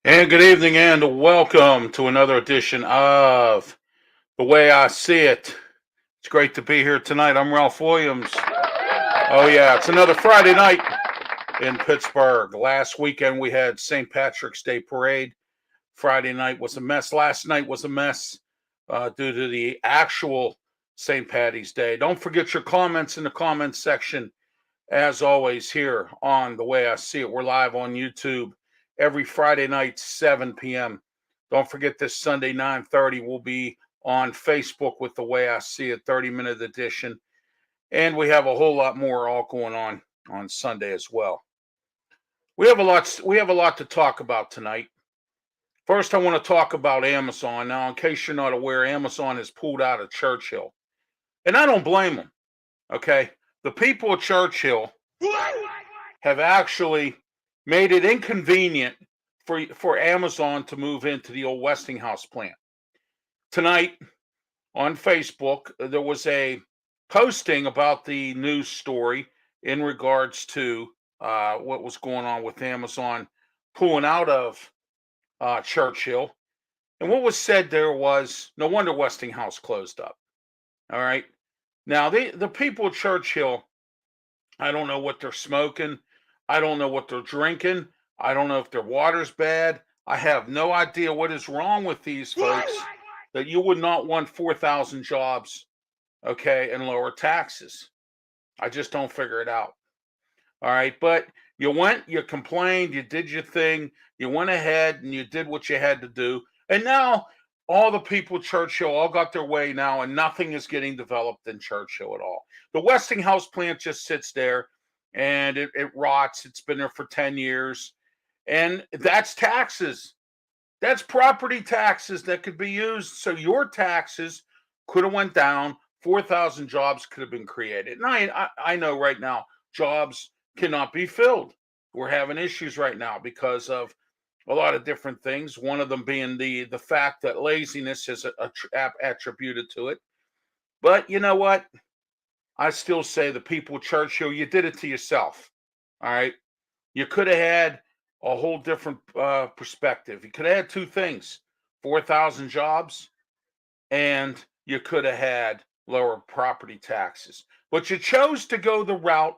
And good evening and welcome to another edition of The Way I See It. It's great to be here tonight. I'm Ralph Williams. Oh, yeah, it's another Friday night in Pittsburgh. Last weekend we had St. Patrick's Day Parade. Friday night was a mess. Last night was a mess due to the actual St. Patty's Day. Don't forget your comments in the comments section. As always, here on The Way I See It, we're live on YouTube every Friday night, 7 p.m. Don't forget this Sunday, 9:30, we'll be on Facebook with The Way I See It, 30-minute edition. And we have a whole lot more all going on Sunday as well. We have a lot to talk about tonight. First, I want to talk about Amazon. Now, in case you're not aware, Amazon has pulled out of Churchill. And I don't blame them, okay? The people of Churchill have actually made it inconvenient for Amazon to move into the old Westinghouse plant. Tonight on Facebook, there was a posting about the news story in regards to what was going on with Amazon pulling out of Churchill. And what was said there was no wonder Westinghouse closed up. All right. Now, the people of Churchill, I don't know what they're smoking. I don't know what they're drinking. I don't know if their water's bad. I have no idea what is wrong with these folks that you would not want 4,000 jobs, okay, and lower taxes. I just don't figure it out. All right. But you complained, you did your thing, you went ahead and you did what you had to do. And now all the people Churchill all got their way now, and nothing is getting developed in Churchill at all. The Westinghouse plant just sits there and it rots. It's been there for 10 years. And that's taxes. That's property taxes that could be used. So your taxes could have went down. 4,000 jobs could have been created. And I know right now jobs cannot be filled. We're having issues right now because of a lot of different things. One of them being the fact that laziness is attributed to it. But you know what? I still say the people of Churchill, you did it to yourself. All right. You could have had a whole different perspective. You could have had two things: 4,000 jobs, and you could have had lower property taxes. But you chose to go the route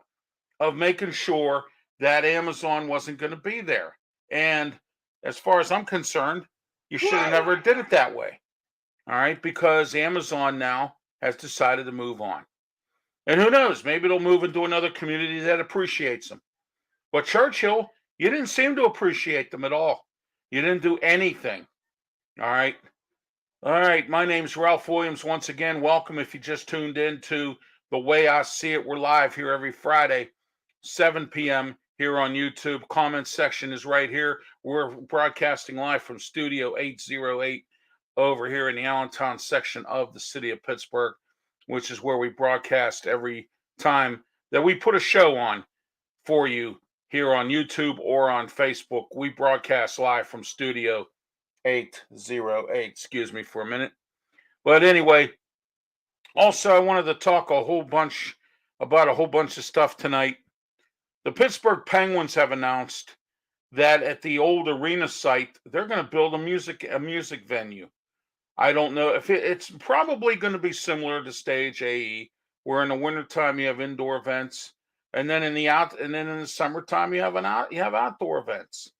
of making sure that Amazon wasn't going to be there. And as far as I'm concerned, you should have never did it that way. All right, because Amazon now has decided to move on. And who knows, maybe it'll move into another community that appreciates them. But Churchill, you didn't seem to appreciate them at all. You didn't do anything. All right. All right. My name's Ralph Williams. Once again, welcome if you just tuned in to The Way I See It. We're live here every Friday, 7 p.m. here on YouTube. Comment section is right here. We're broadcasting live from Studio 808 over here in the Allentown section of the city of Pittsburgh, which is where we broadcast every time that we put a show on for you here on YouTube or on Facebook. We broadcast live from Studio 808. Excuse me for a minute. But anyway, also I wanted to talk about a whole bunch of stuff tonight. The Pittsburgh Penguins have announced that at the old arena site, they're going to build a music venue. I don't know if it's probably going to be similar to Stage AE, where in the wintertime you have indoor events, and then in the summertime you have outdoor events,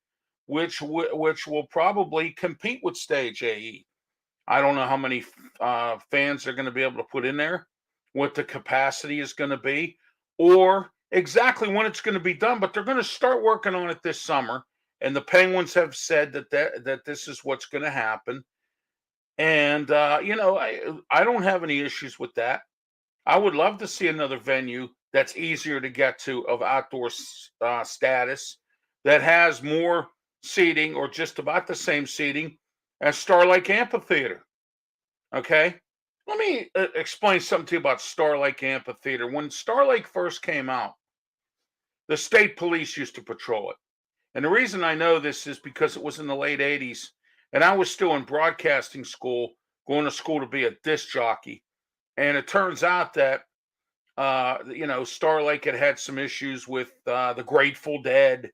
which will probably compete with Stage AE. I don't know how many fans they're going to be able to put in there, what the capacity is going to be, or exactly when it's going to be done. But they're going to start working on it this summer, and the Penguins have said that this is what's going to happen. And I don't have any issues with that. I would love to see another venue that's easier to get to of outdoor status that has more seating or just about the same seating as Star Lake Amphitheater. Okay. Let me explain something to you about Star Lake Amphitheater. When Star Lake first came out, the state police used to patrol it. And the reason I know this is because it was in the late 80s and I was still in broadcasting school, going to school to be a disc jockey. And it turns out that, Star Lake had some issues with the Grateful Dead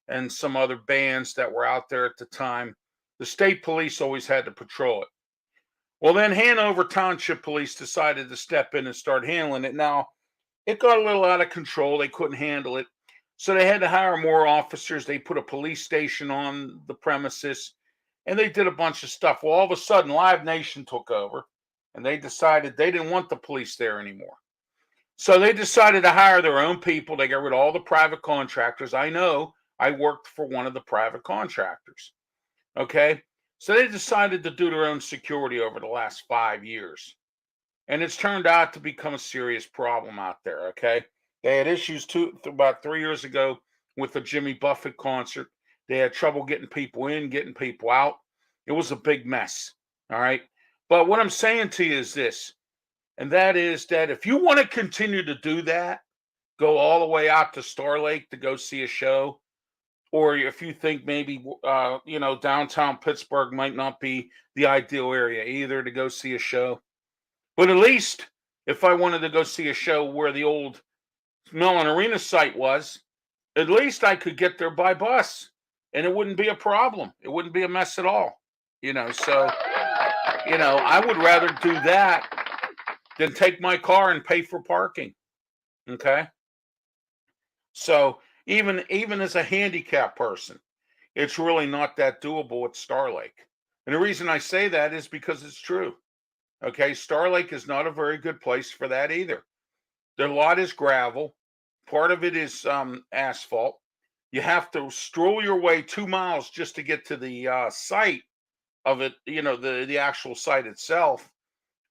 and some other bands that were out there at the time. The state police always had to patrol it. Well, then Hanover Township Police decided to step in and start handling it. Now, it got a little out of control. They couldn't handle it. So they had to hire more officers. They put a police station on the premises and they did a bunch of stuff. Well, all of a sudden, Live Nation took over and they decided they didn't want the police there anymore. So they decided to hire their own people. They got rid of all the private contractors. I know I worked for one of the private contractors. Okay. So they decided to do their own security over the last 5 years. And it's turned out to become a serious problem out there. Okay. They had issues about 3 years ago with the Jimmy Buffett concert. They had trouble getting people in, getting people out. It was a big mess. All right. But what I'm saying to you is this, and that is that if you want to continue to do that, go all the way out to Star Lake to go see a show, or if you think maybe downtown Pittsburgh might not be the ideal area either to go see a show, but at least if I wanted to go see a show where the old Mellon Arena site was, at least I could get there by bus, and it wouldn't be a problem. It wouldn't be a mess at all. So I would rather do that than take my car and pay for parking. Okay. So even as a handicapped person, it's really not that doable at Star Lake. And the reason I say that is because it's true. Okay. Star Lake is not a very good place for that either. The lot is gravel. Part of it is asphalt. You have to stroll your way 2 miles just to get to the site of it, the actual site itself.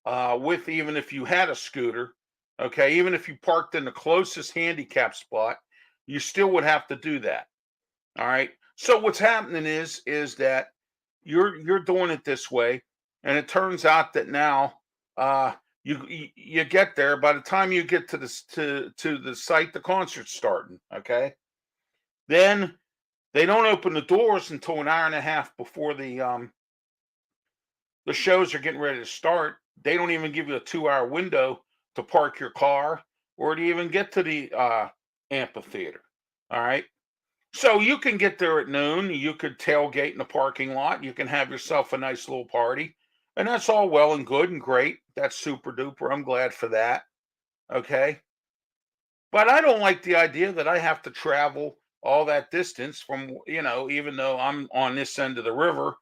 With even if you had a scooter, okay, even if you parked in the closest handicap spot, you still would have to do that. All right. So what's happening is that you're doing it this way, and it turns out that now you get there. By the time you get to the site, the concert's starting. Okay. Then they don't open the doors until an hour and a half before the shows are getting ready to start. They don't even give you a 2-hour window to park your car or to even get to the amphitheater. All right. So you can get there at noon. You could tailgate in the parking lot. You can have yourself a nice little party. And that's all well and good and great. That's super duper. I'm glad for that. Okay. But I don't like the idea that I have to travel all that distance from, even though I'm on this end of the river.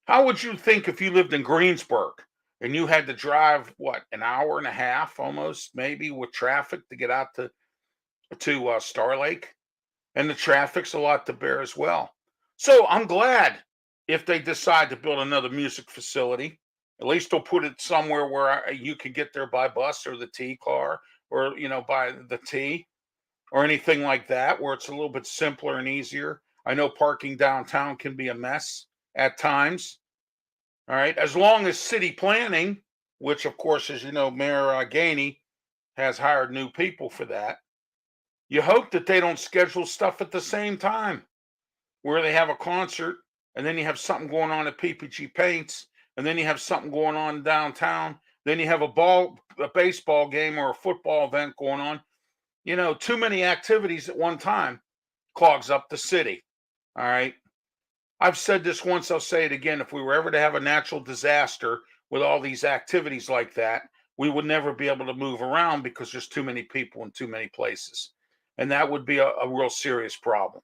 How would you think if you lived in Greensburg and you had to drive an hour and a half almost, maybe with traffic to get out to Star Lake? And the traffic's a lot to bear as well. So I'm glad if they decide to build another music facility. At least they'll put it somewhere where you can get there by bus or the T car, or by the T or anything like that, where it's a little bit simpler and easier. I know parking downtown can be a mess at times. All right. As long as city planning, which of course, as you know, Mayor Gainey has hired new people for that. You hope that they don't schedule stuff at the same time where they have a concert and then you have something going on at PPG Paints and then you have something going on downtown. Then you have a baseball game or a football event going on. Too many activities at one time clogs up the city. All right. I've said this once, I'll say it again. If we were ever to have a natural disaster with all these activities like that, we would never be able to move around because there's too many people in too many places. And that would be a real serious problem.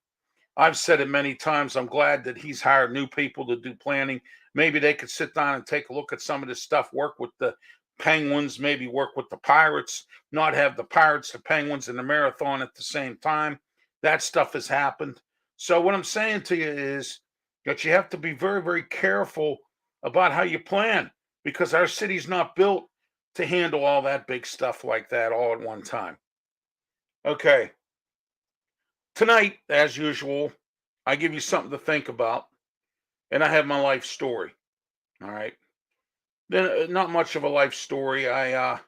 I've said it many times. I'm glad that he's hired new people to do planning. Maybe they could sit down and take a look at some of this stuff, work with the Penguins, maybe work with the Pirates, not have the Pirates, the Penguins, and the Marathon at the same time. That stuff has happened. So what I'm saying to you is that you have to be very, very careful about how you plan, because our city's not built to handle all that big stuff like that all at one time. Okay. Tonight, as usual, I give you something to think about, and I have my life story. All right. Then, not much of a life story. I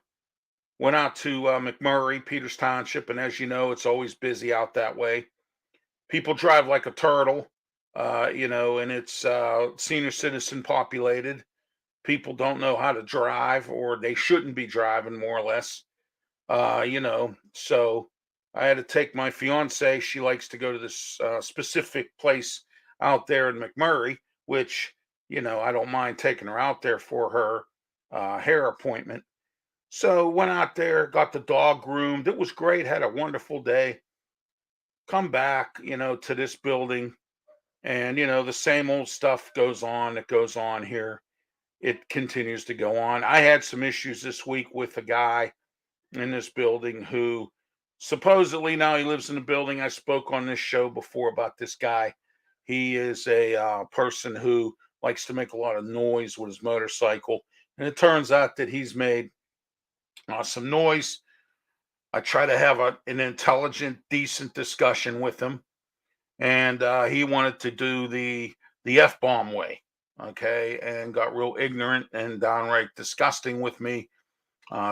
went out to McMurray, Peters Township, and as you know, it's always busy out that way. People drive like a turtle, and it's senior citizen populated. People don't know how to drive, or they shouldn't be driving, more or less. So I had to take my fiance. She likes to go to this specific place out there in McMurray, which, I don't mind taking her out there for her hair appointment. So went out there, got the dog groomed. It was great. Had a wonderful day. Come back, to this building, and the same old stuff goes on. That goes on here. It continues to go on. I had some issues this week with a guy in this building who supposedly now he lives in the building. I spoke on this show before about this guy. He is a person who likes to make a lot of noise with his motorcycle, and it turns out that he's made some noise. I try to have an intelligent, decent discussion with him, and he wanted to do the f bomb way, okay, and got real ignorant and downright disgusting with me.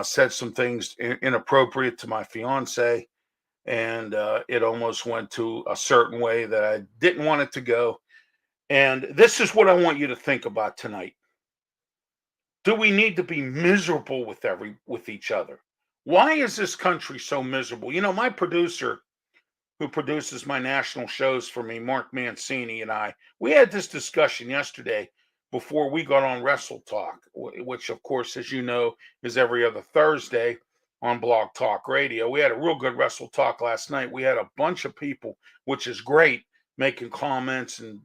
Said some things inappropriate to my fiance, and it almost went to a certain way that I didn't want it to go. And this is what I want you to think about tonight. Do we need to be miserable with each other? Why is this country so miserable? My producer who produces my national shows for me, Mark Mancini, and we had this discussion yesterday before we got on Wrestle Talk, which, of course, as you know, is every other Thursday on Blog Talk Radio. We had a real good Wrestle Talk last night. We had a bunch of people, which is great, making comments and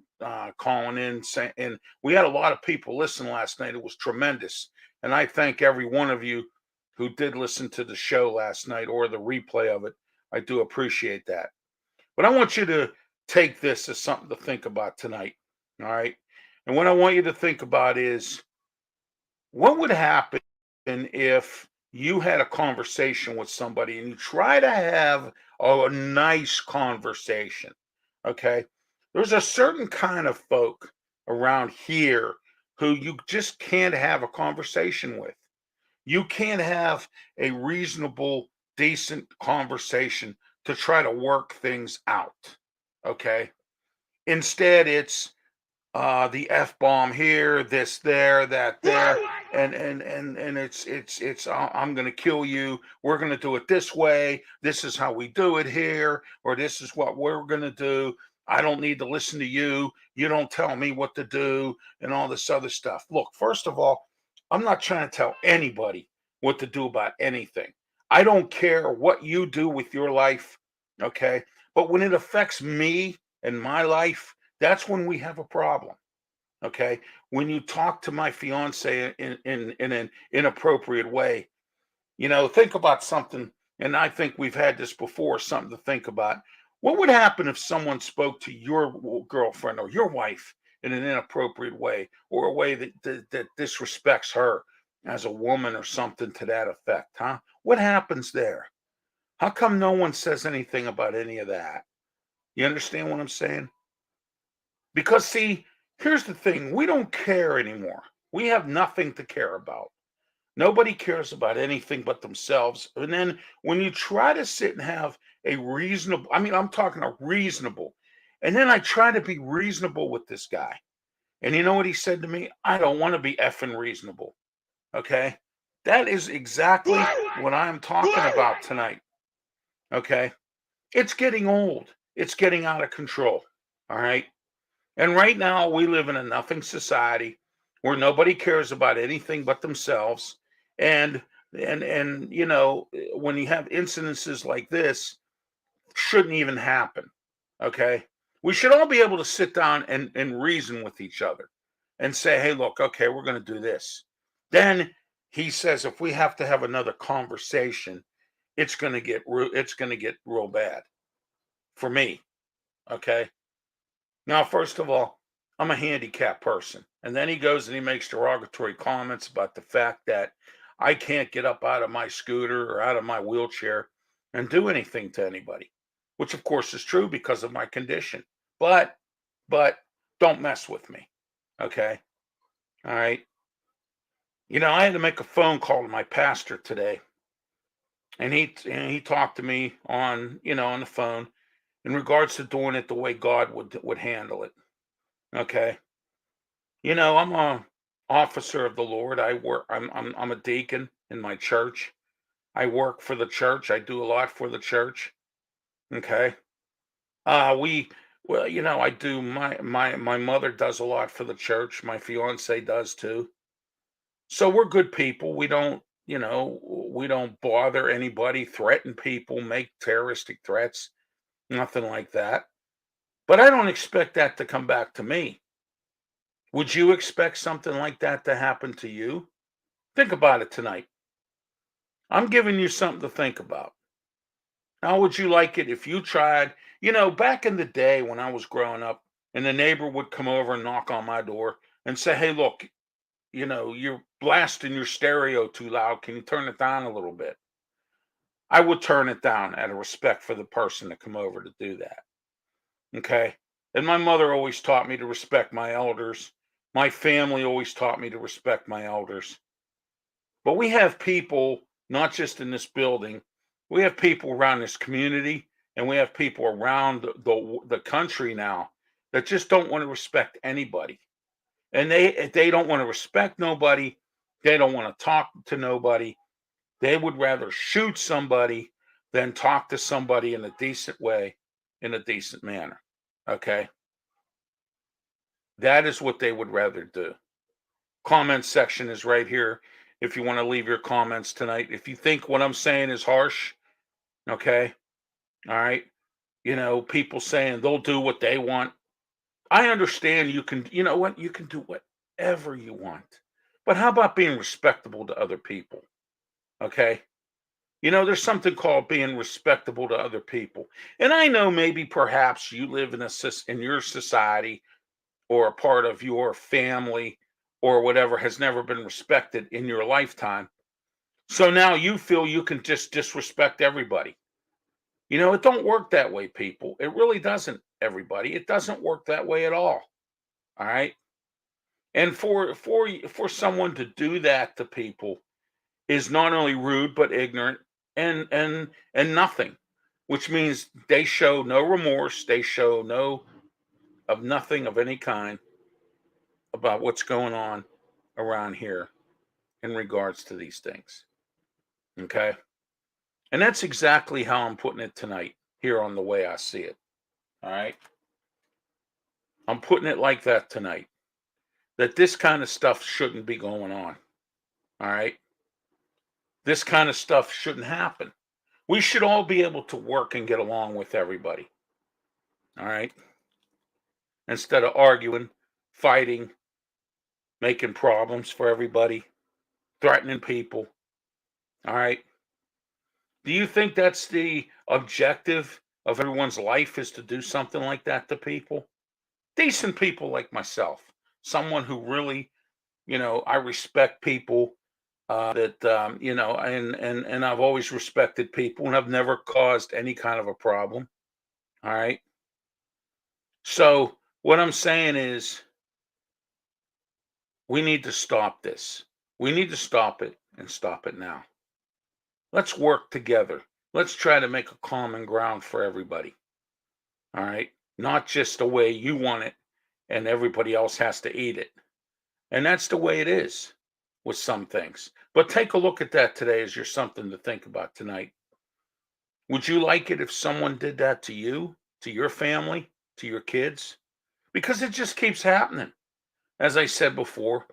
calling in. And we had a lot of people listen last night. It was tremendous. And I thank every one of you who did listen to the show last night or the replay of it. I do appreciate that. But I want you to take this as something to think about tonight. All right. And what I want you to think about is, what would happen if you had a conversation with somebody and you try to have a nice conversation? Okay. There's a certain kind of folk around here who you just can't have a conversation with. You can't have a reasonable, decent conversation to try to work things out. Okay. Instead, it's the F bomb here, this there, that there, and it's I'm gonna kill you. We're gonna do it this way. This is how we do it here, or this is what we're gonna do. I don't need to listen to you. You don't tell me what to do, and all this other stuff. Look, first of all, I'm not trying to tell anybody what to do about anything. I don't care what you do with your life, okay? But when it affects me and my life, that's when we have a problem. Okay. When you talk to my fiance in an inappropriate way, think about something. And I think we've had this before, something to think about. What would happen if someone spoke to your girlfriend or your wife in an inappropriate way, or a way that disrespects her as a woman or something to that effect? Huh? What happens there? How come no one says anything about any of that? You understand what I'm saying? Because, see, here's the thing, we don't care anymore. We have nothing to care about. Nobody cares about anything but themselves. And then when you try to sit and have a reasonable, I'm talking a reasonable, and then I try to be reasonable with this guy. And you know what he said to me? I don't want to be effing reasonable. Okay. That is exactly what I'm talking about tonight. Okay. It's getting old. It's getting out of control. All right. And right now, we live in a nothing society where nobody cares about anything but themselves. And when you have incidences like this, shouldn't even happen. Okay, we should all be able to sit down and reason with each other, and say, "Hey, look, okay, we're going to do this." Then he says, if we have to have another conversation, it's going to get real bad for me. Okay. Now, first of all, I'm a handicapped person. And then he goes and he makes derogatory comments about the fact that I can't get up out of my scooter or out of my wheelchair and do anything to anybody, which of course is true because of my condition. But don't mess with me. Okay. All right. I had to make a phone call to my pastor today, and he talked to me on the phone in regards to doing it the way God would handle it. Okay. I'm a officer of the Lord. I'm a deacon in my church. I work for the church. I do a lot for the church. Okay. We well, I do my mother does a lot for the church. My fiance does too. So we're good people. We don't bother anybody, threaten people, make terroristic threats, nothing like that. But I don't expect that to come back to me. Would you expect something like that to happen to you? Think about it tonight. I'm giving you something to think about. How would you like it if you tried? Back in the day when I was growing up, and the neighbor would come over and knock on my door and say, "Hey, look, you're blasting your stereo too loud. Can you turn it down a little bit?" I would turn it down out of respect for the person to come over to do that. Okay. And my mother always taught me to respect my elders. My family always taught me to respect my elders. But we have people, not just in this building, we have people around this community, and we have people around the country now that just don't want to respect anybody. And they don't want to respect nobody. They don't want to talk to nobody. They would rather shoot somebody than talk to somebody in a decent way, in a decent manner. Okay? That is what they would rather do. Comment section is right here if you want to leave your comments tonight. If you think what I'm saying is harsh, okay? All right. People saying they'll do what they want. I understand you can, you know what? You can do whatever you want. But how about being respectable to other people? Okay? There's something called being respectable to other people. And I know maybe perhaps you live in your society, or a part of your family or whatever has never been respected in your lifetime. So now you feel you can just disrespect everybody. It don't work that way, people. It really doesn't, everybody. It doesn't work that way at all. All right? And for someone to do that to people is not only rude but ignorant and nothing, which means they show no remorse, they show nothing of any kind about what's going on around here in regards to these things. Okay. And that's exactly how I'm putting it tonight here on The Way I See It. All right. I'm putting it like that tonight, that this kind of stuff shouldn't be going on. All right. This kind of stuff shouldn't happen. We should all be able to work and get along with everybody. All right. Instead of arguing, fighting, making problems for everybody, threatening people. All right. Do you think that's the objective of everyone's life, is to do something like that to people? Decent people like myself, someone who really, I respect people, that, and I've always respected people, and I've never caused any kind of a problem. All right. So what I'm saying is we need to stop this. We need to stop it, and stop it now. Let's work together. Let's try to make a common ground for everybody. All right. Not just the way you want it and everybody else has to eat it. And that's the way it is with some things. But take a look at that today as your something to think about tonight. Would you like it if someone did that to you, to your family, to your kids? Because it just keeps happening. As I said before,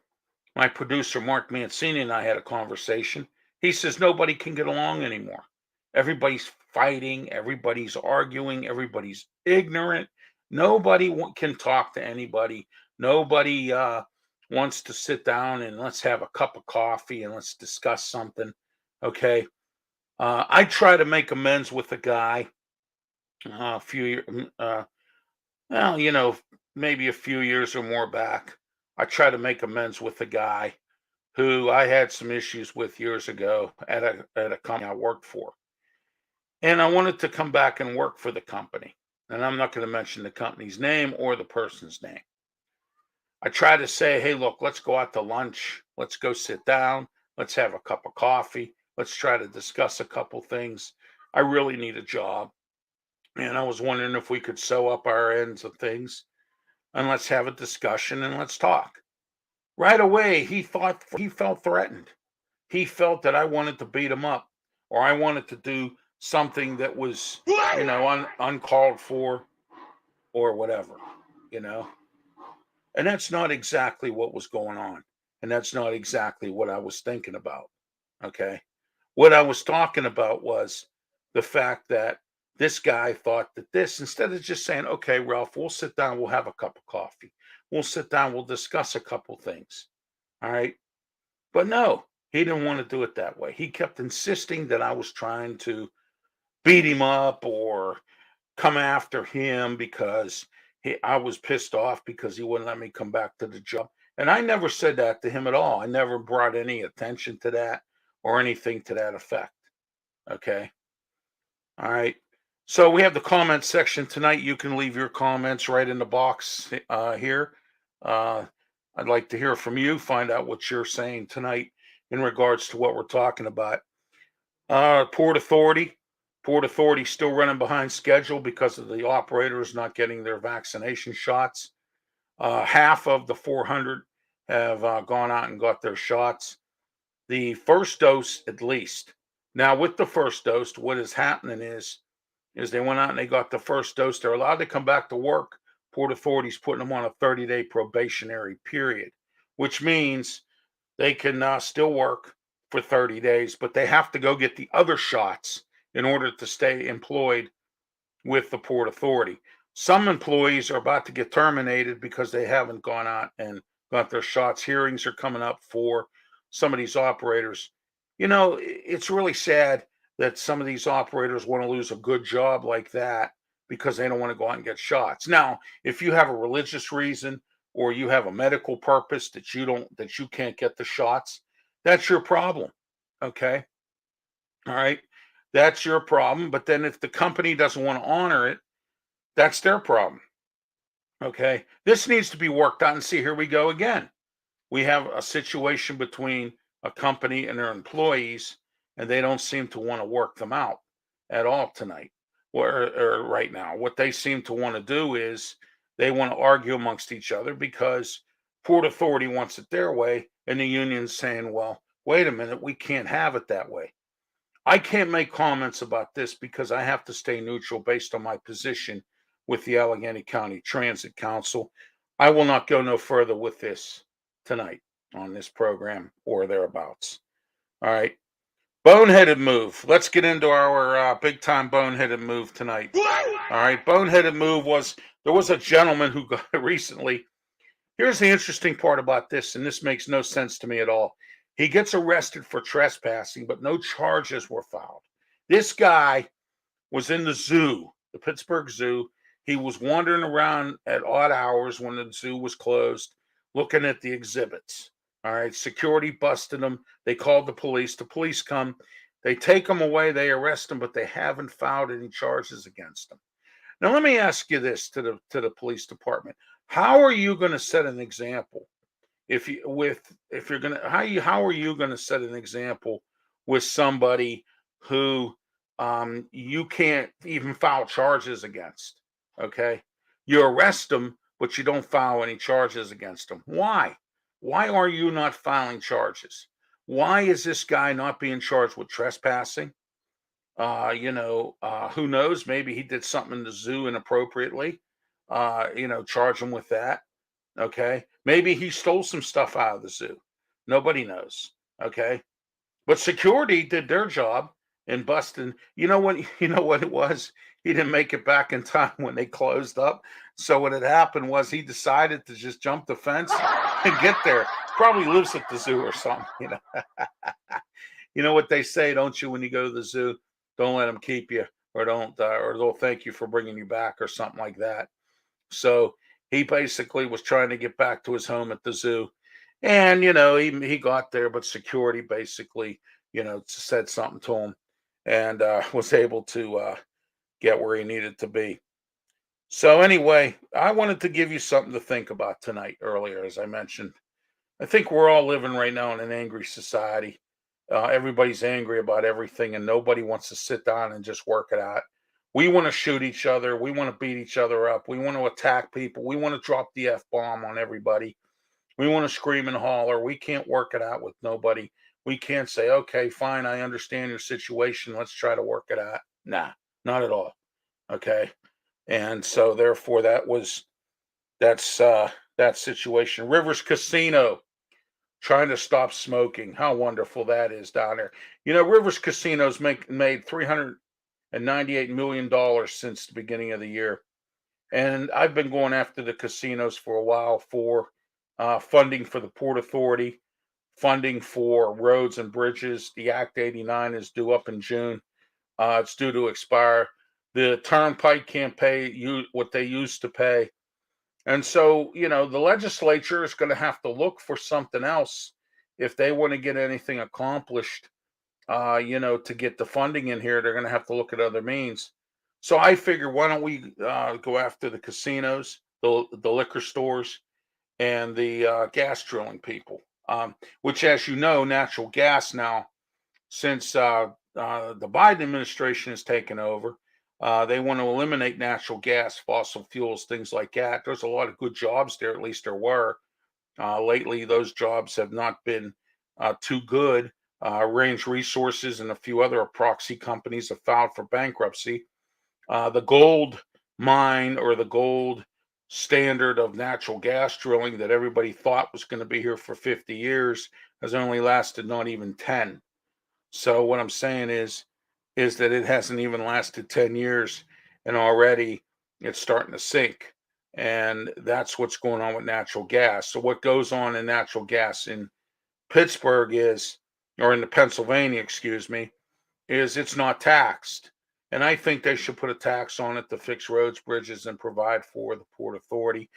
my producer, Mark Mancini, and I had a conversation. He says nobody can get along anymore. Everybody's fighting, everybody's arguing, everybody's ignorant. Nobody can talk to anybody. Nobody wants to sit down and let's have a cup of coffee and let's discuss something. Okay. I try to make amends with a guy a few years, well, maybe a few years or more back. I try to make amends with a guy who I had some issues with years ago at a company I worked for. And I wanted to come back and work for the company. And I'm not going to mention the company's name or the person's name. I tried to say, hey, look, let's go out to lunch. Let's go sit down. Let's have a cup of coffee. Let's try to discuss a couple things. I really need a job. And I was wondering if we could sew up our ends of things, and let's have a discussion and let's talk. Right away, he felt threatened. He felt that I wanted to beat him up, or I wanted to do something that was, uncalled for or whatever, you know. And that's not exactly what was going on. And that's not exactly what I was thinking about. Okay. What I was talking about was the fact that this guy thought that this, instead of just saying, okay, Ralph, we'll sit down, we'll have a cup of coffee, we'll sit down, we'll discuss a couple things. All right. But no, he didn't want to do it that way. He kept insisting that I was trying to beat him up or come after him because I was pissed off because he wouldn't let me come back to the job. And I never said that to him at all. I never brought any attention to that or anything to that effect. Okay. All right. So we have the comment section tonight. You can leave your comments right in the box here. Uh, I'd like to hear from you, find out what you're saying tonight in regards to what we're talking about. Port Authority. Port Authority still running behind schedule because of the operators not getting their vaccination shots. Half of the 400 have gone out and got their shots. The first dose, at least. Now, with the first dose, what is happening is they went out and they got the first dose. They're allowed to come back to work. Port Authority's putting them on a 30-day probationary period, which means they can still work for 30 days, but they have to go get the other shots in order to stay employed with the Port Authority. Some employees are about to get terminated because they haven't gone out and got their shots. Hearings are coming up for some of these operators. It's really sad that some of these operators want to lose a good job like that because they don't want to go out and get shots. Now, if you have a religious reason or you have a medical purpose that you can't get the shots, that's your problem. Okay? All right? That's your problem, but then if the company doesn't want to honor it, that's their problem. Okay? This needs to be worked out, and see, here we go again. We have a situation between a company and their employees, and they don't seem to want to work them out at all tonight or right now. What they seem to want to do is they want to argue amongst each other because Port Authority wants it their way, and the union's saying, well, wait a minute, we can't have it that way. I can't make comments about this because I have to stay neutral based on my position with the Allegheny County Transit Council. I will not go no further with this tonight on this program or thereabouts. All right. Boneheaded move. Let's get into our big time boneheaded move tonight. All right. Boneheaded move was there was a gentleman who got recently. Here's the interesting part about this, and this makes no sense to me at all. He gets arrested for trespassing, but no charges were filed. This guy was in the zoo, the Pittsburgh Zoo. He was wandering around at odd hours when the zoo was closed, looking at the exhibits. All right, security busted him. They called the police. The police come. They take him away. They arrest him, but they haven't filed any charges against him. Now, let me ask you this to the police department: how are you going to set an example if you're going to how are you going to set an example with somebody who you can't even file charges against? Okay, you arrest them, but you don't file any charges against them. Why? Why are you not filing charges? Why is this guy not being charged with trespassing? Who knows? Maybe he did something in the zoo inappropriately. Charge him with that. Okay. Maybe he stole some stuff out of the zoo. Nobody knows. Okay. But security did their job in busting. You know what? You know what it was? He didn't make it back in time when they closed up. So what had happened was he decided to just jump the fence and get there. Probably lives at the zoo or something. You know what they say, don't you? When you go to the zoo, don't let them keep you, or don't, or they'll thank you for bringing you back, or something like that. So he basically was trying to get back to his home at the zoo, and he got there, but security basically said something to him, and was able to get where he needed to be. So anyway, I wanted to give you something to think about tonight. Earlier, as I mentioned, I think we're all living right now in an angry society. Everybody's angry about everything, and nobody wants to sit down and just work it out. We want to shoot each other. We want to beat each other up. We want to attack people. We want to drop the F-bomb on everybody. We want to scream and holler. We can't work it out with nobody. We can't say, okay, fine, I understand your situation. Let's try to work it out. Nah, not at all. Okay. And so therefore that's that situation. Rivers Casino trying to stop smoking. How wonderful that is down there. Rivers Casinos made $398 million since the beginning of the year. And I've been going after the casinos for a while for funding for the Port Authority, funding for roads and bridges. The Act 89 is due up in June. It's due to expire. The Turnpike can't pay what they used to pay. And so, the legislature is going to have to look for something else if they want to get anything accomplished, to get the funding in here. They're going to have to look at other means. So I figure, why don't we go after the casinos, the liquor stores, and the gas drilling people, which, as you know, natural gas now, since the Biden administration has taken over, they want to eliminate natural gas, fossil fuels, things like that. There's a lot of good jobs there, at least there were. Lately, those jobs have not been too good. Range Resources and a few other proxy companies have filed for bankruptcy. The gold mine, or the gold standard of natural gas drilling that everybody thought was going to be here for 50 years, has only lasted not even 10. So what I'm saying is that it hasn't even lasted 10 years, and already it's starting to sink. And that's what's going on with natural gas. So what goes on in natural gas in Pittsburgh or in the Pennsylvania, excuse me, is it's not taxed. And I think they should put a tax on it to fix roads, bridges, and provide for the Port Authority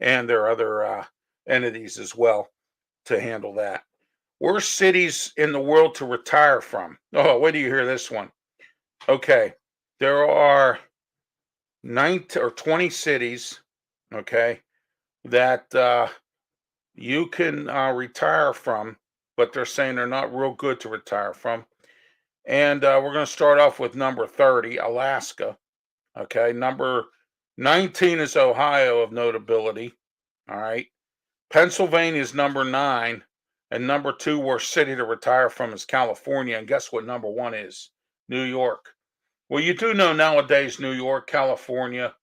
and their other entities as well to handle that. Worst cities in the world to retire from. Oh, wait till you hear this one. Okay, there are 19 or 20 cities, okay, that you can retire from, but they're saying they're not real good to retire from. And we're going to start off with number 30, Alaska. Okay, number 19 is Ohio, of notability. All right, Pennsylvania is number 9, and number 2 worst city to retire from is California. And guess what number 1 is? New York. Well, you do know nowadays New York, California,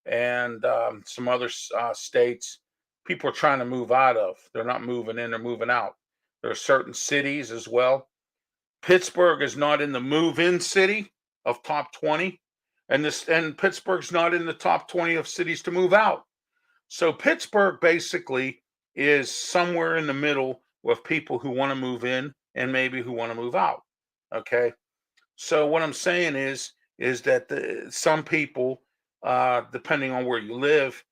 and some other states, people are trying to move out of. They're not moving in, they're moving out. There are certain cities as well. Pittsburgh is not in the move-in city of top 20, and Pittsburgh's not in the top 20 of cities to move out. So Pittsburgh basically is somewhere in the middle with people who want to move in and maybe who want to move out. Okay. So what I'm saying is that some people, depending on where you live,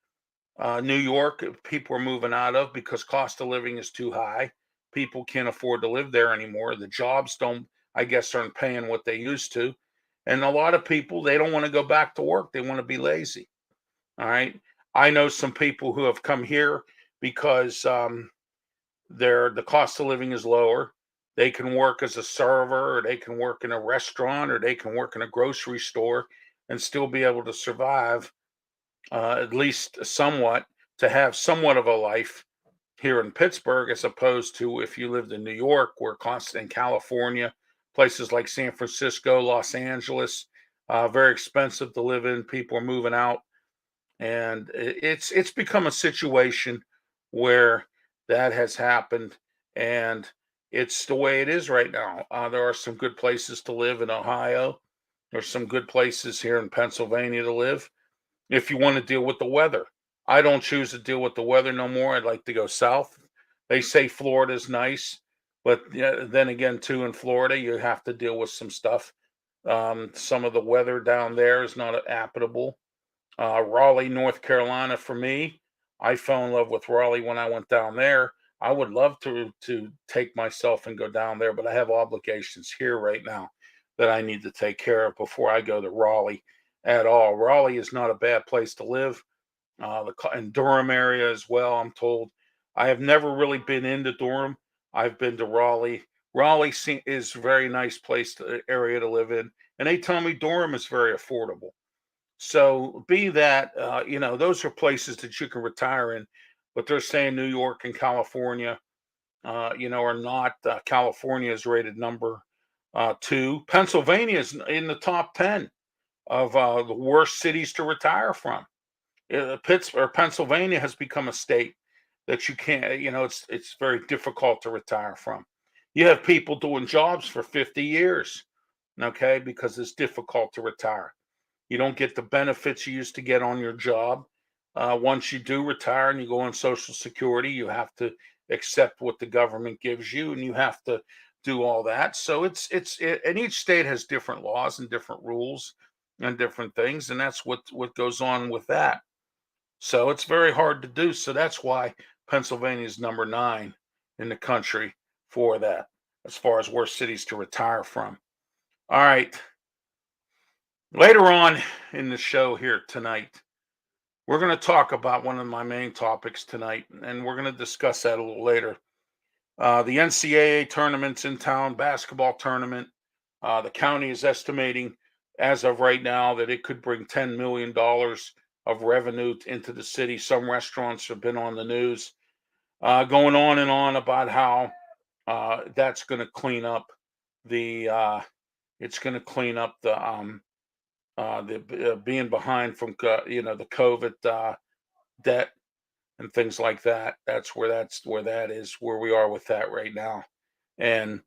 New York, people are moving out of because cost of living is too high. People can't afford to live there anymore. The jobs don't, I guess, aren't paying what they used to. And a lot of people, they don't want to go back to work. They want to be lazy. All right. I know some people who have come here because the cost of living is lower. They can work as a server, or they can work in a restaurant, or they can work in a grocery store and still be able to survive, at least somewhat, to have somewhat of a life here in Pittsburgh, as opposed to if you lived in New York, where costs in California, places like San Francisco, Los Angeles, very expensive to live in. People are moving out, and it's become a situation where that has happened, and it's the way it is right now. There are some good places to live in Ohio. There's some good places here in Pennsylvania to live if you want to deal with the weather. I don't choose to deal with the weather no more. I'd like to go south. They say Florida's nice, but yeah, then again, too, in Florida, you have to deal with some stuff. Some of the weather down there is not applicable. Raleigh, North Carolina, for me, I fell in love with Raleigh when I went down there. I would love to take myself and go down there, but I have obligations here right now that I need to take care of before I go to Raleigh at all. Raleigh is not a bad place to live. And Durham area as well, I'm told. I have never really been into Durham. I've been to Raleigh. Raleigh is a very nice area to live in, and they tell me Durham is very affordable. So be that, those are places that you can retire in, but they're saying New York and California, are not. California is rated number 2. Pennsylvania is in the top 10 of the worst cities to retire from. Pittsburgh, Pennsylvania has become a state that you can't, it's very difficult to retire from. You have people doing jobs for 50 years, okay, because it's difficult to retire. You don't get the benefits you used to get on your job. Once you do retire and you go on Social Security, you have to accept what the government gives you, and you have to do all that. So and each state has different laws and different rules and different things, and that's what goes on with that. So it's very hard to do. So that's why Pennsylvania is number 9 in the country for that, as far as worst cities to retire from. All right. Later on in the show here tonight, we're going to talk about one of my main topics tonight, and we're going to discuss that a little later. The NCAA tournament's in town, basketball tournament. The county is estimating, as of right now, that it could bring $10 million of revenue into the city. Some restaurants have been on the news, going on and on about how that's going to clean up it's going to clean up the being behind from the COVID debt and things like that. That's where that is, where we are with that right now. And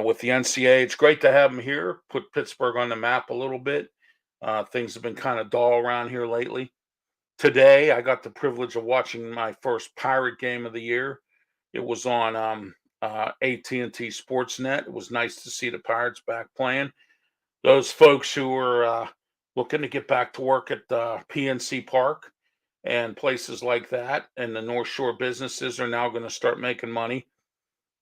with the NCAA, it's great to have them here, put Pittsburgh on the map a little bit. Things have been kind of dull around here lately. Today, I got the privilege of watching my first Pirate game of the year. It was on AT&T Sportsnet. It was nice to see the Pirates back playing. Those folks who were looking to get back to work at PNC Park and places like that, and the North Shore businesses are now going to start making money.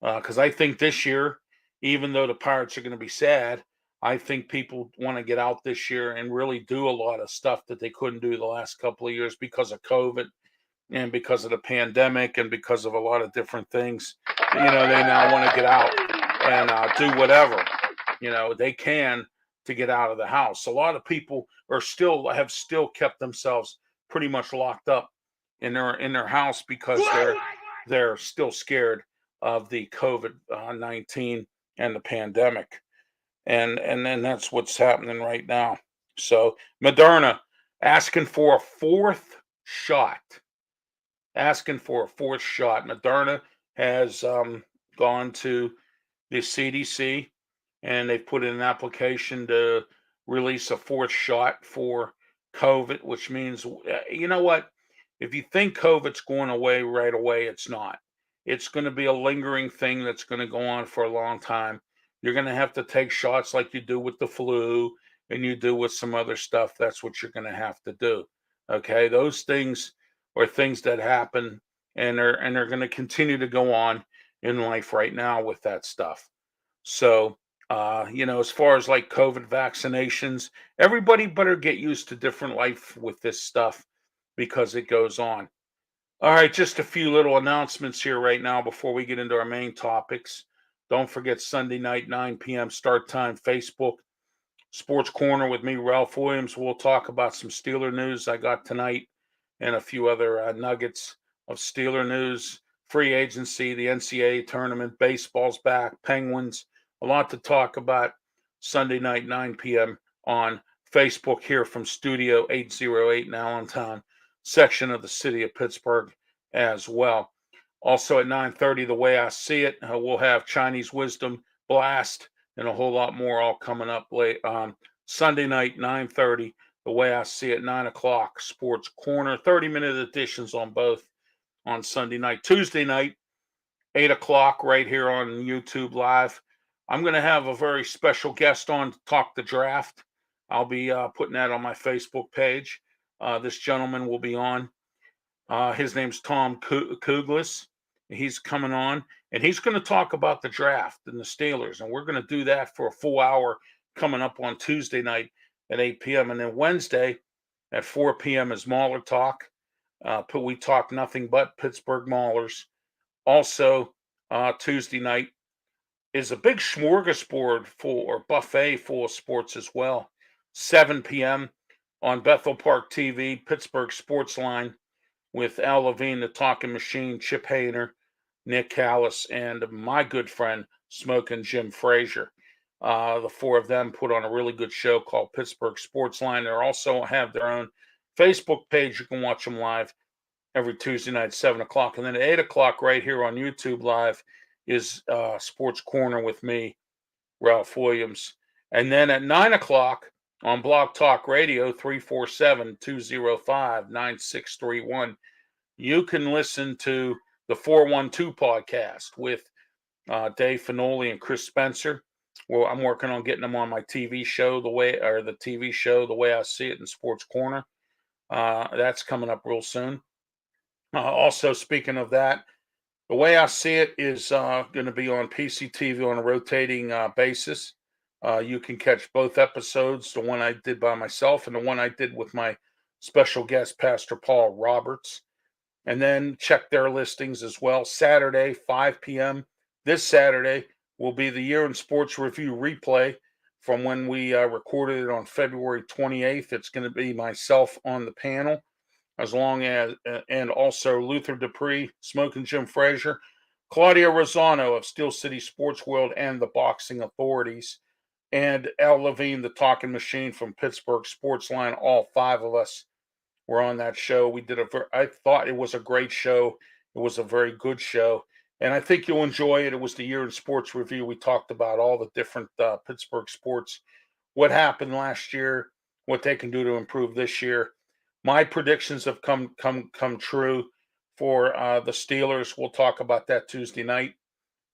Because I think this year, even though the Pirates are going to be sad, I think people want to get out this year and really do a lot of stuff that they couldn't do the last couple of years because of COVID and because of the pandemic and because of a lot of different things. They now want to get out and do whatever they can to get out of the house. A lot of people have still kept themselves pretty much locked up in their house because they're still scared of the COVID-19 and the pandemic. And then that's what's happening right now. So Moderna asking for a fourth shot. Moderna has gone to the CDC, and they've put in an application to release a fourth shot for COVID, which means, you know what? If you think COVID's going away right away, it's not. It's going to be a lingering thing that's going to go on for a long time. You're going to have to take shots like you do with the flu and you do with some other stuff. That's what you're going to have to do. Okay, those things are things that happen, and they're going to continue to go on in life right now with that stuff. So, as far as like COVID vaccinations, everybody better get used to different life with this stuff because it goes on. All right, just a few little announcements here right now before we get into our main topics. Don't forget Sunday night, 9 p.m. start time, Facebook Sports Corner with me, Ralph Williams. We'll talk about some Steeler news I got tonight and a few other nuggets of Steeler news, free agency, the NCAA tournament, baseball's back, Penguins, a lot to talk about Sunday night, 9 p.m. on Facebook here from Studio 808 in Allentown, section of the city of Pittsburgh as well. Also at 9:30, The Way I See It, we'll have Chinese Wisdom Blast and a whole lot more all coming up late on Sunday night, 9:30, The Way I See It, 9 o'clock, Sports Corner, 30-minute editions on both on Sunday night. Tuesday night, 8 o'clock, right here on YouTube Live. I'm going to have a very special guest on to talk the draft. I'll be putting that on my Facebook page. This gentleman will be on. His name's Tom Kuglis. He's coming on, and he's going to talk about the draft and the Steelers, and we're going to do that for a full hour coming up on Tuesday night at 8 p.m. And then Wednesday at 4 p.m. is Mauler Talk. We talk nothing but Pittsburgh Maulers. Also, Tuesday night is a big smorgasbord or buffet full of sports as well. 7 p.m. on Bethel Park TV, Pittsburgh Sports Line with Al Levine, the Talking Machine, Chip Hayner, Nick Callis, and my good friend Smoking Jim Frazier. The four of them put on a really good show called Pittsburgh Sports Line. They also have their own Facebook page. You can watch them live every Tuesday night, 7 o'clock. And then at 8 o'clock, right here on YouTube Live, is Sports Corner with me, Ralph Williams. And then at 9 o'clock on Blog Talk Radio, 347-205-9631, you can listen to the 412 podcast with Dave Finoli and Chris Spencer. Well, I'm working on getting them on my TV show, the way I see it in Sports Corner. That's coming up real soon. Also, speaking of that, the way I see it is going to be on PCTV on a rotating basis. You can catch both episodes, the one I did by myself and the one I did with my special guest, Pastor Paul Roberts. And then check their listings as well. Saturday, 5 p.m. This Saturday will be the Year in Sports Review replay from when we recorded it on February 28th. It's going to be myself on the panel, as long as, and also Luther Dupree, Smoking Jim Frazier, Claudia Rosano of Steel City Sports World and the Boxing Authorities, and Al Levine, the Talking Machine from Pittsburgh Sports Line. All five of us were on that show. I thought it was a great show. It was a very good show, and I think you'll enjoy it. It was the Year in Sports Review. We talked about all the different Pittsburgh sports, what happened last year, what they can do to improve this year. My predictions have come true for the Steelers. We'll talk about that Tuesday night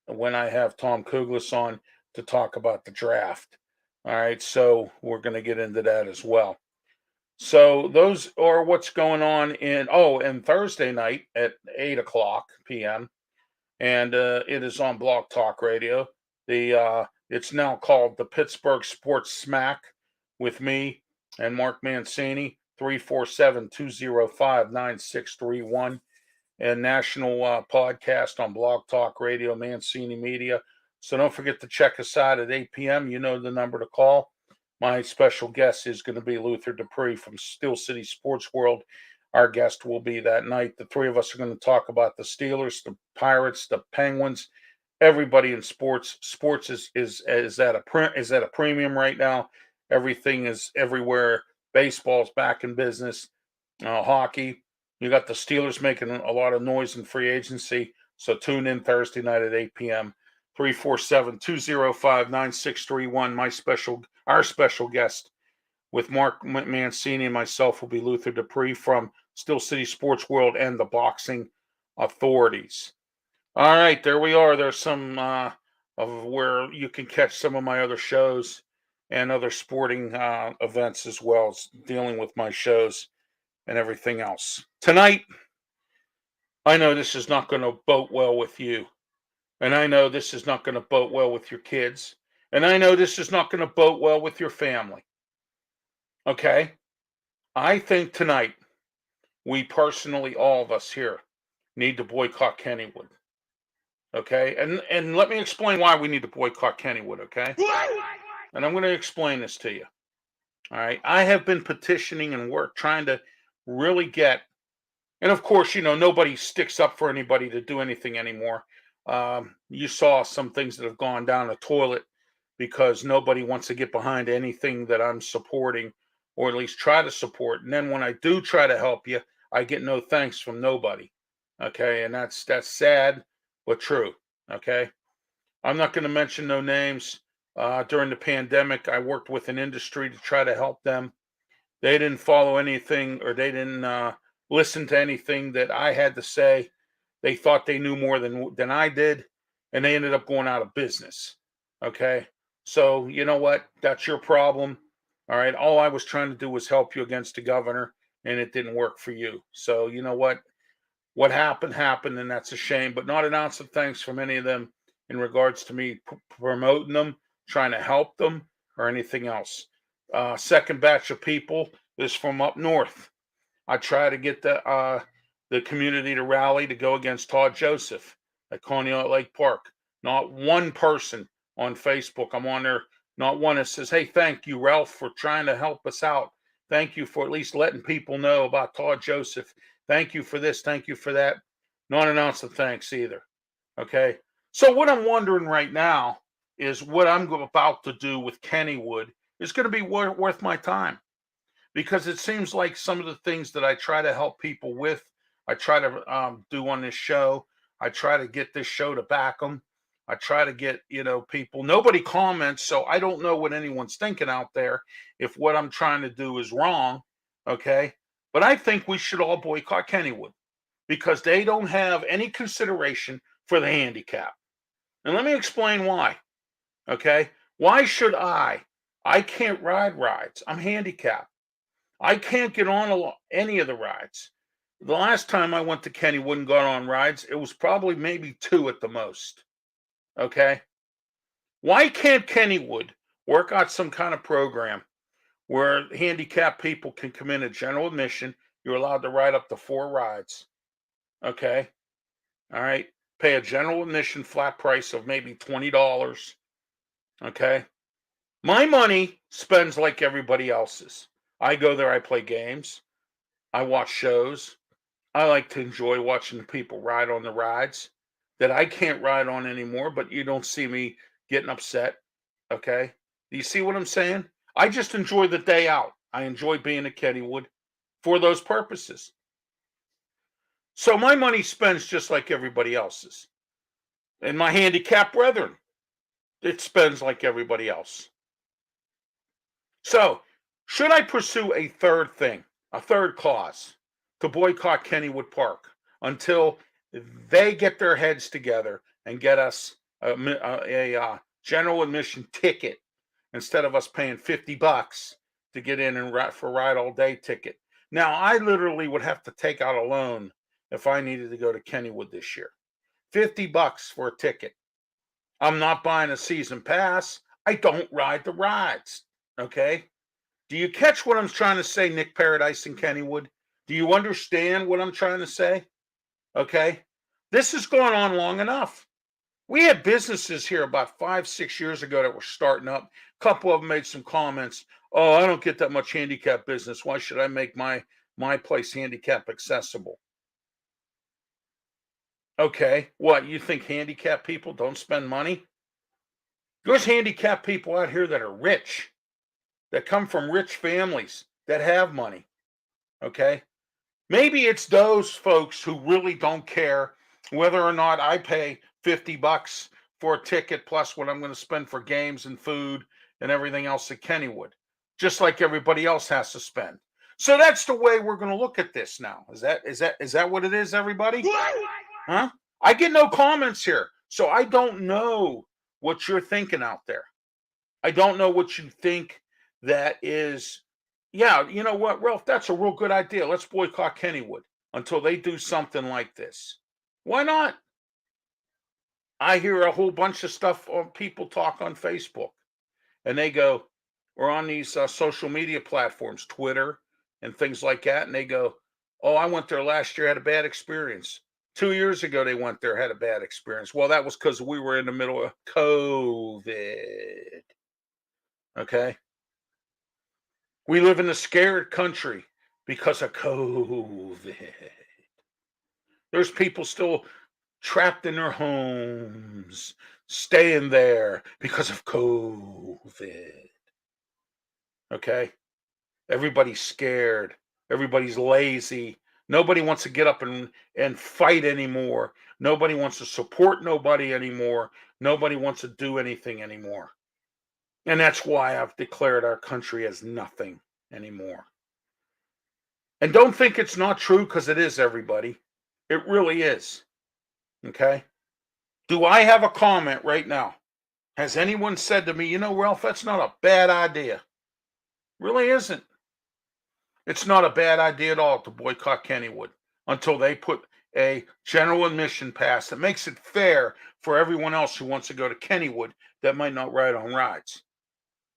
when I have Tom Kuglis on to talk about the draft. All right, so we're going to get into that as well. So those are what's going on and Thursday night at 8 o'clock p.m. And it is on Blog Talk Radio. It's now called the Pittsburgh Sports Smack with me and Mark Mancini, 347-205-9631, and national podcast on Blog Talk Radio, Mancini Media. So don't forget to check us out at 8 p.m. You know the number to call. My special guest is going to be Luther Dupree from Steel City Sports World. Our guest will be that night. The three of us are going to talk about the Steelers, the Pirates, the Penguins, everybody in sports. Sports is at a premium right now. Everything is everywhere. Baseball's back in business. Hockey. You got the Steelers making a lot of noise in free agency. So tune in Thursday night at 8 p.m. 347-205-9631. Our special guest with Mark Mancini and myself will be Luther Dupree from Steel City Sports World and the Boxing Authorities. All right, there we are. There's some of where you can catch some of my other shows and other sporting events as well as dealing with my shows and everything else. Tonight, I know this is not going to boat well with you. And I know this is not going to boat well with your kids. And I know this is not going to boat well with your family. Okay? I think tonight, we personally, all of us here, need to boycott Kennywood. Okay? And let me explain why we need to boycott Kennywood, okay? And I'm going to explain this to you. All right? I have been petitioning and trying to really get, and of course, nobody sticks up for anybody to do anything anymore. You saw some things that have gone down the toilet because nobody wants to get behind anything that I'm supporting, or at least try to support. And then when I do try to help you, I get no thanks from nobody. Okay, and that's sad but true. Okay, I'm not going to mention no names. During the pandemic, I worked with an industry to try to help them. They didn't follow anything, or they didn't listen to anything that I had to say. They thought they knew more than I did, and they ended up going out of business. Okay, so you know what? That's your problem. All right. All I was trying to do was help you against the governor, and it didn't work for you. So you know what? What happened, and that's a shame. But not an ounce of thanks from any of them in regards to me promoting them, trying to help them, or anything else. Second batch of people is from up north. I try to get the community to rally to go against Todd Joseph at Conneaut Lake Park. Not one person on Facebook, I'm on there, not one that says, hey, thank you, Ralph, for trying to help us out. Thank you for at least letting people know about Todd Joseph. Thank you for this. Thank you for that. Not an ounce of thanks either. Okay. So what I'm wondering right now is what I'm about to do with Kennywood is going to be worth my time, because it seems like some of the things that I try to help people with, I try to do on this show. I try to get this show to back them. I try to get, people. Nobody comments, so I don't know what anyone's thinking out there if what I'm trying to do is wrong. Okay. But I think we should all boycott Kennywood because they don't have any consideration for the handicap. And let me explain why. Okay. Why should I? I can't ride rides. I'm handicapped. I can't get on any of the rides. The last time I went to Kennywood and got on rides, it was probably maybe two at the most. Okay. Why can't Kennywood work out some kind of program where handicapped people can come in at general admission? You're allowed to ride up to 4 rides. Okay. All right. Pay a general admission flat price of maybe $20. Okay. My money spends like everybody else's. I go there, I play games, I watch shows. I like to enjoy watching the people ride on the rides that I can't ride on anymore, but you don't see me getting upset. Okay. Do you see what I'm saying? I just enjoy the day out. I enjoy being at Kennywood for those purposes. So my money spends just like everybody else's. And my handicapped brethren, it spends like everybody else. So, should I pursue a third thing, a third cause to boycott Kennywood Park until they get their heads together and get us a general admission ticket instead of us paying $50 to get in and ride for a ride all day ticket? Now, I literally would have to take out a loan if I needed to go to Kennywood this year. $50 for a ticket. I'm not buying a season pass. I don't ride the rides. Okay. Do you catch what I'm trying to say, Nick Paradise and Kennywood? Do you understand what I'm trying to say? Okay. This has gone on long enough. We had businesses here about 5-6 years ago that were starting up. A couple of them made some comments. Oh, I don't get that much handicap business. Why should I make my place handicap accessible? Okay. What, you think handicapped people don't spend money? There's handicapped people out here that are rich, that come from rich families, that have money. Okay. Maybe it's those folks who really don't care whether or not I pay $50 for a ticket plus what I'm going to spend for games and food and everything else at Kennywood, just like everybody else has to spend. So that's the way we're going to look at this now. Is that what it is, everybody? Huh? I get no comments here, so I don't know what you're thinking out there. I don't know what you think that is. Yeah, you know what, Ralph? That's a real good idea. Let's boycott Kennywood until they do something like this. Why not? I hear a whole bunch of stuff on people talk on Facebook, and they go, or on these social media platforms, Twitter and things like that, and they go, "Oh, I went there last year, had a bad experience. 2 years ago, they went there, had a bad experience." Well, that was because we were in the middle of COVID. Okay. We live in a scared country because of COVID. There's people still trapped in their homes, staying there because of COVID. Okay? Everybody's scared. Everybody's lazy. Nobody wants to get up and fight anymore. Nobody wants to support nobody anymore. Nobody wants to do anything anymore. And that's why I've declared our country as nothing anymore. And don't think it's not true, because it is, everybody. It really is. Okay? Do I have a comment right now? Has anyone said to me, Ralph, that's not a bad idea? Really isn't. It's not a bad idea at all to boycott Kennywood until they put a general admission pass that makes it fair for everyone else who wants to go to Kennywood that might not ride on rides.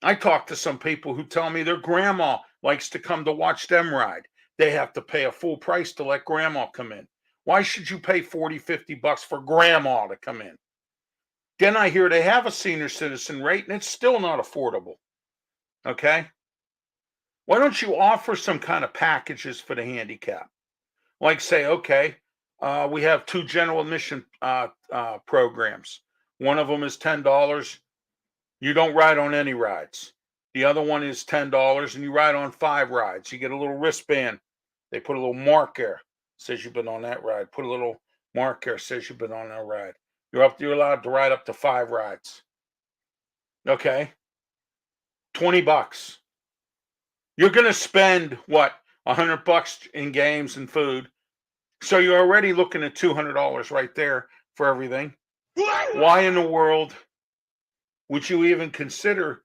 I talk to some people who tell me their grandma likes to come to watch them ride. They have to pay a full price to let grandma come in. Why should you pay $40-$50 for grandma to come in? Then I hear they have a senior citizen rate and it's still not affordable. Okay? Why don't you offer some kind of packages for the handicap? Like say, okay, We have two general admission programs. One of them is $10. You don't ride on any rides. The other one is $10 and you ride on 5 rides. You get a little wristband. They put a little mark there, says you've been on that ride. Put a little mark there, says you've been on that ride. You're allowed to ride up to 5 rides. Okay. $20. You're gonna spend what, $100 in games and food. So you're already looking at $200 right there for everything. Why in the world would you even consider?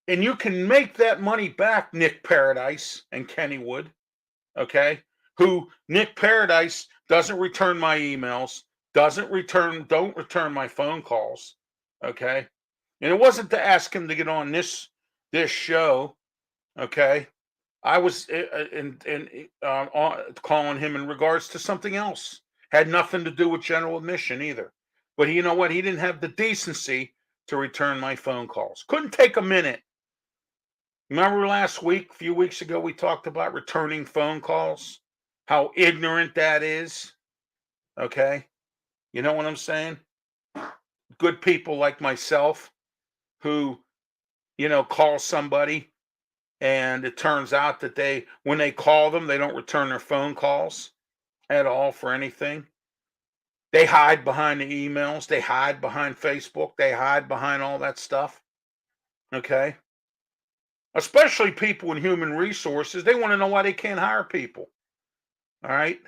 And you can make that money back, Nick Paradise and Kennywood, okay? Who Nick Paradise doesn't return my emails, don't return my phone calls, okay? And it wasn't to ask him to get on this show, okay? I was calling him in regards to something else. Had nothing to do with general admission either. But you know what? He didn't have the decency to return my phone calls. Couldn't take a minute. Remember last week, a few weeks ago, we talked about returning phone calls? How ignorant that is. Okay? You know what I'm saying? Good people like myself who, call somebody and it turns out that when they call them, they don't return their phone calls at all for anything. They hide behind the emails. They hide behind Facebook. They hide behind all that stuff. Okay? Especially people in human resources. They want to know why they can't hire people. All right?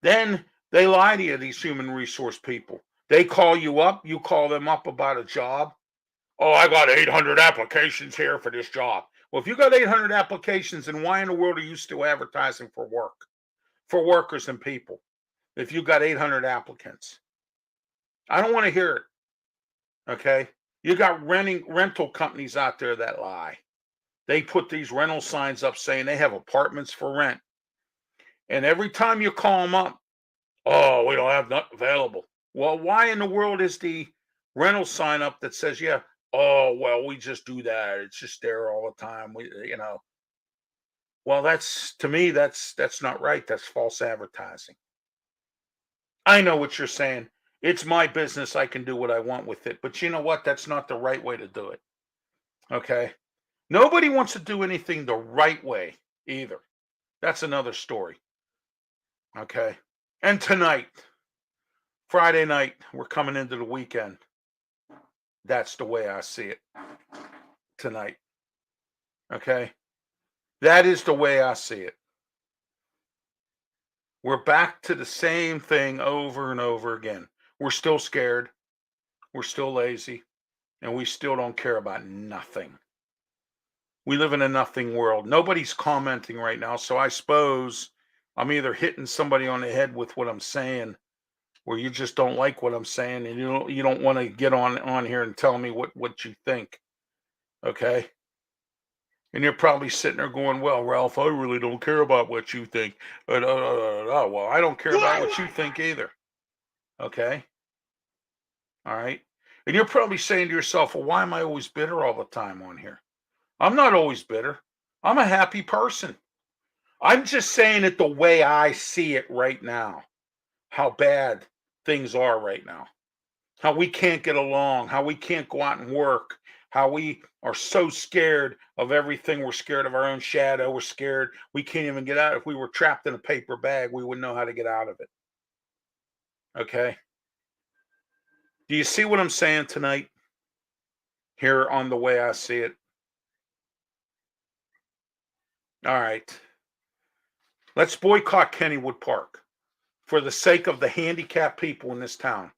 Then they lie to you, these human resource people. They call you up. You call them up about a job. Oh, I got 800 applications here for this job. Well, if you got 800 applications, then why in the world are you still advertising for work? For workers and people. If you got 800 applicants. I don't want to hear it. Okay? You got rental companies out there that lie. They put these rental signs up saying they have apartments for rent. And every time you call them up, oh, we don't have nothing available. Well, why in the world is the rental sign up that says, yeah, oh, well, we just do that. It's just there all the time. Well, to me, that's not right. That's false advertising. I know what you're saying. It's my business. I can do what I want with it. But you know what? That's not the right way to do it. Okay? Nobody wants to do anything the right way either. That's another story. Okay? And tonight, Friday night, we're coming into the weekend. That's the way I see it tonight. Okay? That is the way I see it. We're back to the same thing over and over again. We're still scared. We're still lazy. And we still don't care about nothing. We live in a nothing world. Nobody's commenting right now. So I suppose I'm either hitting somebody on the head with what I'm saying, or you just don't like what I'm saying, and you don't want to get on here and tell me what you think. Okay? And you're probably sitting there going, well, Ralph, I really don't care about what you think. Well, I don't care about what you think either. Okay? All right? And you're probably saying to yourself, well, why am I always bitter all the time on here? I'm not always bitter. I'm a happy person. I'm just saying it the way I see it right now. How bad things are right now. How we can't get along. How we can't go out and work. How we are so scared of everything. We're scared of our own shadow. We're scared. We can't even get out. If we were trapped in a paper bag, we wouldn't know how to get out of it. Okay? Do you see what I'm saying tonight? Here on the way I see it. All right. Let's boycott Kennywood Park for the sake of the handicapped people in this town.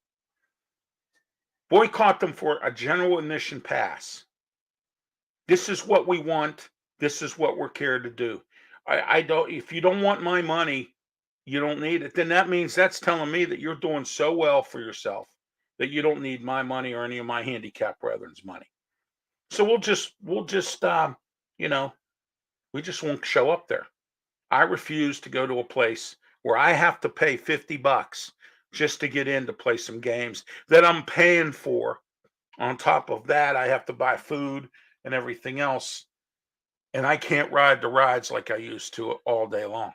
Boycott them for a general admission pass. This is what we want. This is what we're here to do. I don't. If you don't want my money, you don't need it. Then that means that's telling me that you're doing so well for yourself that you don't need my money or any of my handicapped brethren's money. So we just we just won't show up there. I refuse to go to a place where I have to pay $50 just to get in to play some games that I'm paying for. On top of that, I have to buy food and everything else. And I can't ride the rides like I used to all day long.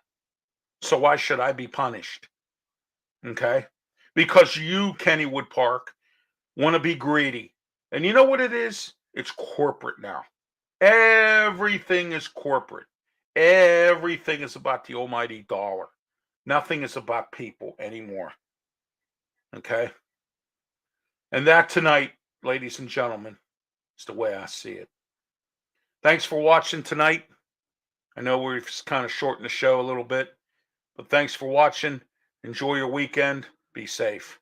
So why should I be punished? Okay. Because you, Kennywood Park, want to be greedy. And you know what it is? It's corporate now. Everything is corporate. Everything is about the almighty dollar. Nothing is about people anymore. Okay. And that tonight, ladies and gentlemen, is the way I see it. Thanks for watching tonight. I know we've kind of shortened the show a little bit, but thanks for watching. Enjoy your weekend. Be safe.